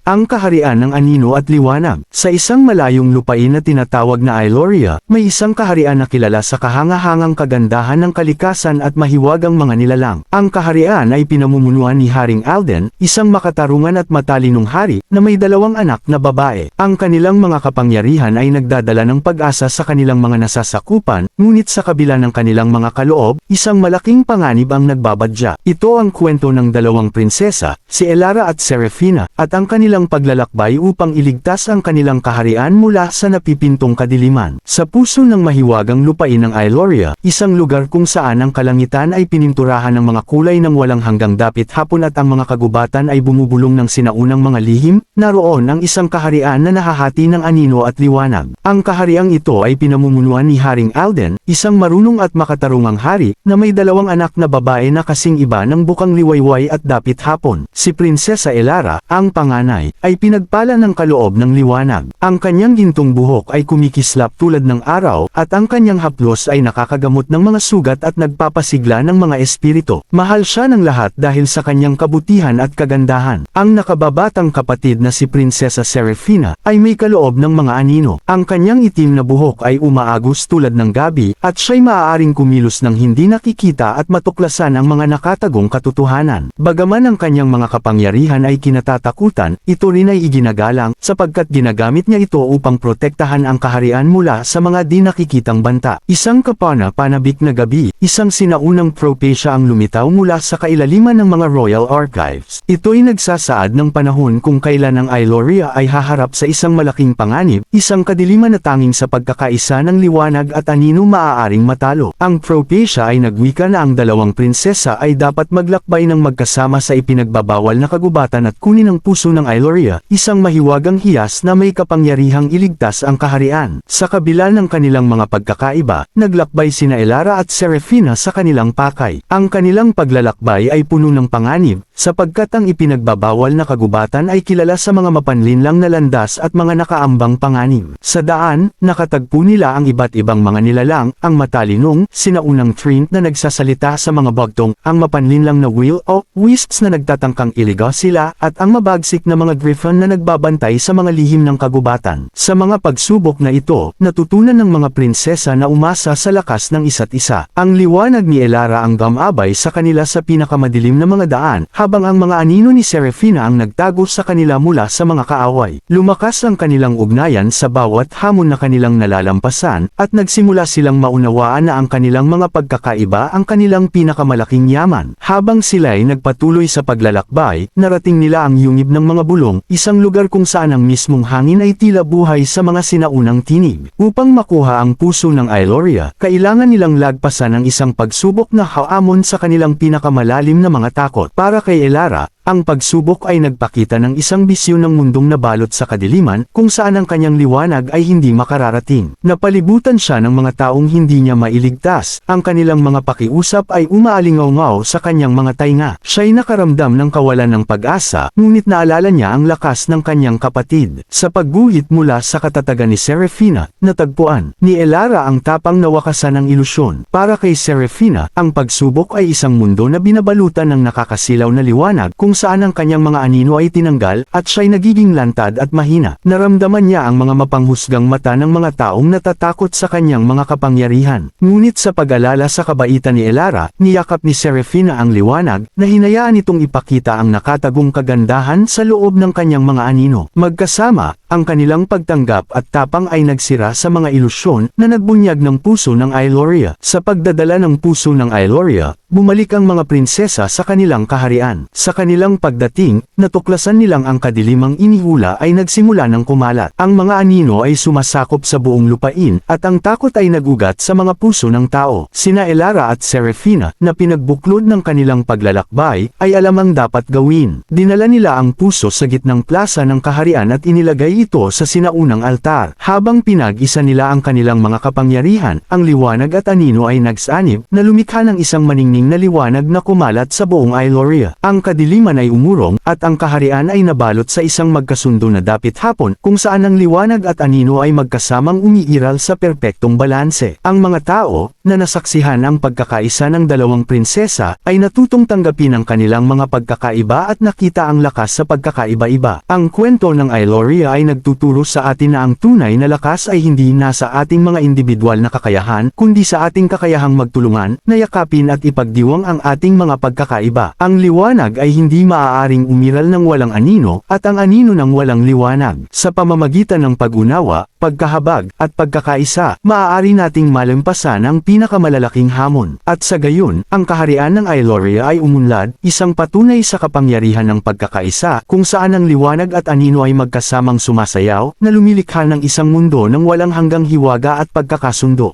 Ang kaharian ng anino at liwanag. Sa isang malayong lupain na tinatawag na Ailoria, may isang kaharian na kilala sa kahangahangang kagandahan ng kalikasan at mahiwagang mga nilalang. Ang kaharian ay pinamumunuan ni Haring Alden, isang makatarungan at matalinong hari, na may 2 anak na babae. Ang kanilang mga kapangyarihan ay nagdadala ng pag-asa sa kanilang mga nasasakupan, ngunit sa kabila ng kanilang mga kaloob, isang malaking panganib ang nagbabadya. Ito ang kwento ng 2 prinsesa, si Elara at Serafina, at ang kanilang paglalakbay upang iligtas ang kanilang kaharian mula sa napipintong kadiliman. Sa puso ng mahiwagang lupain ng Ailoria, isang lugar kung saan ang kalangitan ay pininturahan ng mga kulay ng walang hanggang dapit hapon at ang mga kagubatan ay bumubulong ng sinaunang mga lihim, naroon ang isang kaharian na nahahati ng anino at liwanag. Ang kahariang ito ay pinamumunuan ni Haring Alden, isang marunong at makatarungang hari, na may 2 anak na babae na kasing iba ng bukang liwayway at dapit hapon. Si Prinsesa Elara, ang panganay, ay pinagpala ng kaloob ng liwanag. Ang kanyang gintong buhok ay kumikislap tulad ng araw, at ang kanyang haplos ay nakakagamot ng mga sugat at nagpapasigla ng mga espiritu. Mahal siya ng lahat dahil sa kanyang kabutihan at kagandahan. Ang nakababatang kapatid na si Prinsesa Serafina, ay may kaloob ng mga anino. Ang kanyang itim na buhok ay umaagos tulad ng gabi, at siya'y maaaring kumilos ng hindi nakikita at matuklasan ang mga nakatagong katotohanan. Bagaman ang kanyang mga kapangyarihan ay kinatatakutan, ito rin ay iginagalang, sapagkat ginagamit niya ito upang protektahan ang kaharian mula sa mga di nakikitang banta. Isang kapana-panabik na gabi, isang sinaunang propesya ang lumitaw mula sa kailaliman ng mga royal archives. Ito'y nagsasaad ng panahon kung kailan ang Ailoria ay haharap sa isang malaking panganib, isang kadiliman na tanging sa pagkakaisa ng liwanag at anino maaaring matalo. Ang propesya ay nagwika na ang 2 prinsesa ay dapat maglakbay ng magkasama sa ipinagbabawal na kagubatan at kunin ang puso ng Ailoria, isang mahiwagang hiyas na may kapangyarihang iligtas ang kaharian. Sa kabila ng kanilang mga pagkakaiba, naglakbay sina Elara at Serafina sa kanilang pakay. Ang kanilang paglalakbay ay puno ng panganib, sapagkat ang ipinagbabawal na kagubatan ay kilala sa mga mapanlinlang na landas at mga nakaambang panganib. Sa daan, nakatagpo nila ang iba't ibang mga nilalang, ang matalinong, sinaunang Trint na nagsasalita sa mga bagtong, ang mapanlinlang na Will o Wisps na nagtatangkang iligaw sila, at ang mabagsik na mga Griffon na nagbabantay sa mga lihim ng kagubatan. Sa mga pagsubok na ito, natutunan ng mga prinsesa na umasa sa lakas ng isa't isa. Ang liwanag ni Elara ang gamabay sa kanila sa pinakamadilim na mga daan, habang ang mga anino ni Serafina ang nagtago sa kanila mula sa mga kaaway. Lumakas ang kanilang ugnayan sa bawat hamon na kanilang nalalampasan, at nagsimula silang maunawaan na ang kanilang mga pagkakaiba ang kanilang pinakamalaking yaman. Habang sila'y nagpatuloy sa paglalakbay, narating nila ang yungib ng mga bulong, isang lugar kung saan ang mismong hangin ay tila buhay sa mga sinaunang tinig. Upang makuha ang puso ng Ailoria, kailangan nilang lagpasan ang isang pagsubok na haamon sa kanilang pinakamalalim na mga takot. Para kay Elara, ang pagsubok ay nagpakita ng isang bisyon ng mundong nabalot sa kadiliman, kung saan ang kanyang liwanag ay hindi makararating. Napalibutan siya ng mga taong hindi niya mailigtas, ang kanilang mga pakiusap ay umaalingaw-ngaw sa kanyang mga tainga. Siya'y nakaramdam ng kawalan ng pag-asa, ngunit naalala niya ang lakas ng kanyang kapatid. Sa pagguhit mula sa katatagan ni Serafina, natagpuan ni Elara ang tapang na wakasan ng ilusyon. Para kay Serafina, ang pagsubok ay isang mundo na binabalutan ng nakakasilaw na liwanag, kung saan ang kanyang mga anino ay tinanggal, at siya'y nagiging lantad at mahina. Naramdaman niya ang mga mapanghusgang mata ng mga taong natatakot sa kanyang mga kapangyarihan. Ngunit sa pag-alala sa kabaitan ni Elara, niyakap ni Serafina ang liwanag, na hinayaan itong ipakita ang nakatagong kagandahan sa loob ng kanyang mga anino. Magkasama, ang kanilang pagtanggap at tapang ay nagsira sa mga ilusyon na nagbunyag ng puso ng Ailoria. Sa pagdadala ng puso ng Ailoria, bumalik ang mga prinsesa sa kanilang kaharian. Sa kanilang pagdating, natuklasan nilang ang kadilimang inihula ay nagsimula ng kumalat. Ang mga anino ay sumasakop sa buong lupain, at ang takot ay nagugat sa mga puso ng tao. Sina Elara at Serafina, na pinagbuklod ng kanilang paglalakbay, ay alam ang dapat gawin. Dinala nila ang puso sa gitnang plaza ng kaharian at inilagay ito sa sinaunang altar. Habang pinag-isa nila ang kanilang mga kapangyarihan, ang liwanag at anino ay nagsanib, na lumikha ng isang maningning na liwanag na kumalat sa buong Ailoria. Ang kadiliman ay umurong, at ang kaharian ay nabalot sa isang magkasundo na dapit hapon, kung saan ang liwanag at anino ay magkasamang umiiral sa perpektong balanse. Ang mga tao, na nasaksihan ang pagkakaisa ng dalawang prinsesa, ay natutong tanggapin ang kanilang mga pagkakaiba at nakita ang lakas sa pagkakaiba-iba. Ang kwento ng Ailoria ay nagtuturo sa atin na ang tunay na lakas ay hindi nasa ating mga individual na kakayahan, kundi sa ating kakayahang magtulungan, na yakapin at ipagdiwang ang ating mga pagkakaiba. Ang liwanag ay hindi maaaring umiral ng walang anino, at ang anino ng walang liwanag. Sa pamamagitan ng pag-unawa, pagkahabag, at pagkakaisa, maaari nating malampasan ang pinakamalalaking hamon. At sa gayon, ang kaharian ng Ailoria ay umunlad, isang patunay sa kapangyarihan ng pagkakaisa, kung saan ang liwanag at anino ay magkasamang sumasayaw, na lumilikha ng isang mundo ng walang hanggang hiwaga at pagkakasundo.